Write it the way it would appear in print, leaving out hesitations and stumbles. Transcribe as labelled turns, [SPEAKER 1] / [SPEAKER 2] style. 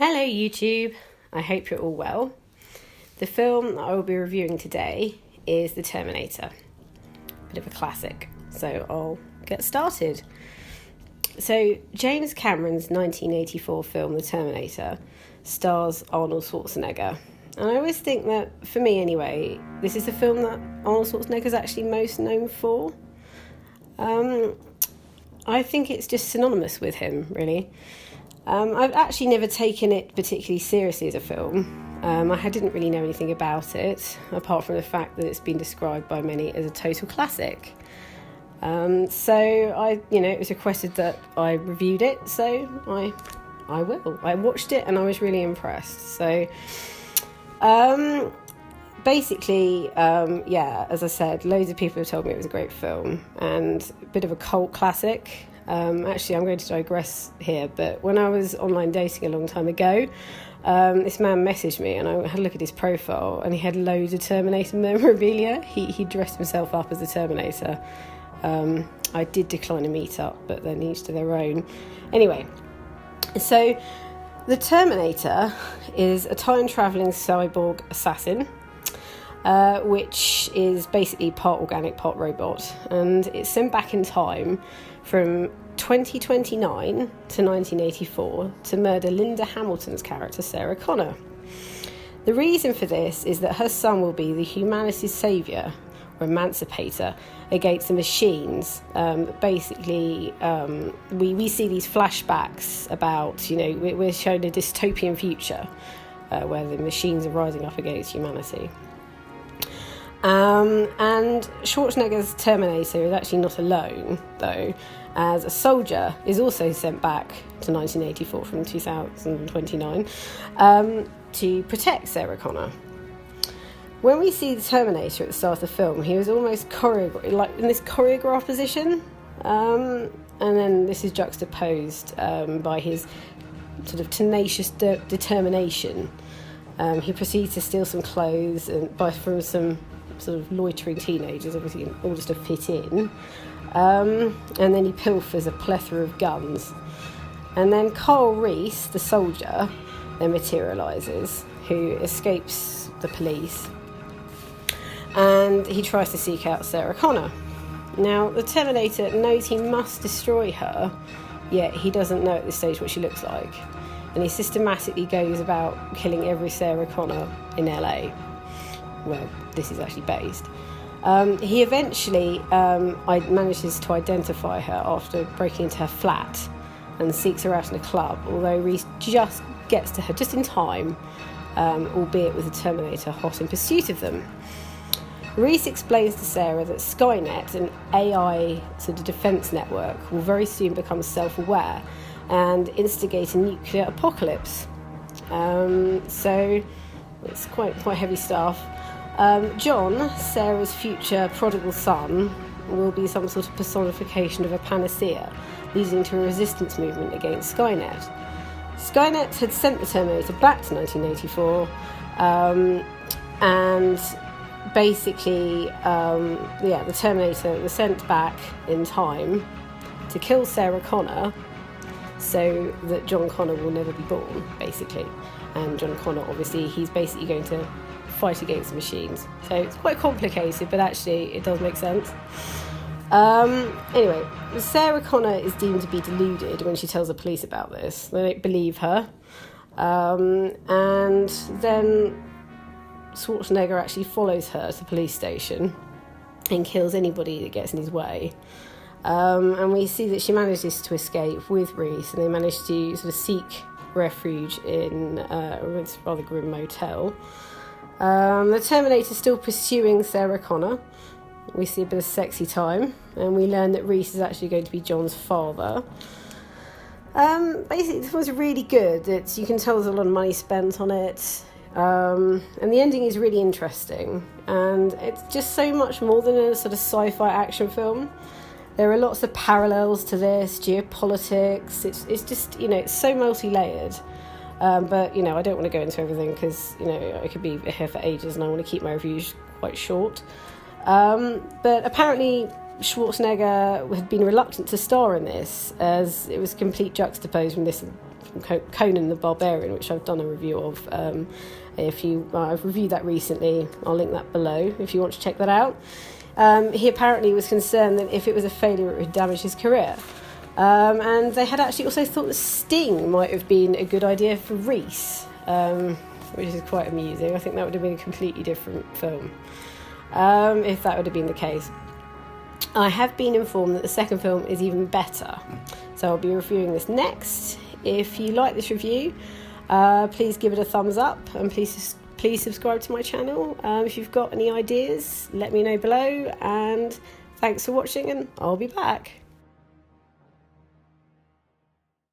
[SPEAKER 1] Hello YouTube, I hope you're all well. The film that I will be reviewing today is The Terminator. Bit of a classic, so I'll get started. So James Cameron's 1984 film The Terminator stars Arnold Schwarzenegger. And I always think that, for me anyway, this is the film that Arnold Schwarzenegger is actually most known for. I think it's just synonymous with him, really. I've actually never taken it particularly seriously as a film. I didn't really know anything about it, apart from the fact that it's been described by many as a total classic. It was requested that I reviewed it, so I will. I watched it and I was really impressed. So, as I said, loads of people have told me it was a great film and a bit of a cult classic. Actually, I'm going to digress here, but when I was online dating a long time ago, this man messaged me and I had a look at his profile and he had loads of Terminator memorabilia. He dressed himself up as a Terminator. I did decline a meet-up, but then each to their own. Anyway, so the Terminator is a time-travelling cyborg assassin, which is basically part organic, part robot, and it's sent back in time from 2029 to 1984 to murder Linda Hamilton's character Sarah Connor. The reason for this is that her son will be the humanity's saviour or emancipator against the machines. We see these flashbacks about, we're shown a dystopian future where the machines are rising up against humanity. And Schwarzenegger's Terminator is actually not alone, though, as a soldier is also sent back to 1984 from 2029 to protect Sarah Connor. When we see the Terminator at the start of the film, he was almost in this choreographed position, and then this is juxtaposed by his sort of tenacious determination. He proceeds to steal some clothes from some sort of loitering teenagers, obviously in order to fit in, and then he pilfers a plethora of guns. And then Carl Reese, the soldier, then materialises, who escapes the police, and he tries to seek out Sarah Connor. Now, the Terminator knows he must destroy her, yet he doesn't know at this stage what she looks like, and he systematically goes about killing every Sarah Connor in LA, where this is actually based. He eventually manages to identify her after breaking into her flat and seeks her out in a club, although Reese just gets to her just in time, albeit with the Terminator hot in pursuit of them. Reese explains to Sarah that Skynet, an AI sort of defence network, will very soon become self-aware and instigate a nuclear apocalypse. So it's quite heavy stuff. John, Sarah's future prodigal son, will be some sort of personification of a panacea, leading to a resistance movement against Skynet. Skynet had sent the Terminator back to 1984, and basically, the Terminator was sent back in time to kill Sarah Connor so that John Connor will never be born, basically. And John Connor, obviously, he's basically going to fight against the machines. So it's quite complicated, but actually it does make sense. Anyway, Sarah Connor is deemed to be deluded when she tells the police about this. They don't believe her. And then Schwarzenegger actually follows her to the police station and kills anybody that gets in his way. And we see that she manages to escape with Reese, and they manage to sort of seek refuge in a rather grim motel. The Terminator is still pursuing Sarah Connor. We see a bit of sexy time, and we learn that Reese is actually going to be John's father. Basically, this was really good. You can tell there's a lot of money spent on it. And the ending is really interesting, and it's just so much more than a sort of sci-fi action film. There are lots of parallels to this, geopolitics. It's just, it's so multi-layered. But I don't want to go into everything because, I could be here for ages and I want to keep my reviews quite short. But apparently Schwarzenegger had been reluctant to star in this, as it was complete juxtapose from Conan the Barbarian, which I've done a review of. I've reviewed that recently. I'll link that below if you want to check that out. He apparently was concerned that if it was a failure, it would damage his career. And they had actually also thought that Sting might have been a good idea for Reese, which is quite amusing. I think that would have been a completely different film if that would have been the case. I have been informed that the second film is even better, so I'll be reviewing this next. If you like this review, please give it a thumbs up, and please subscribe to my channel. If you've got any ideas, let me know below, and thanks for watching, and I'll be back.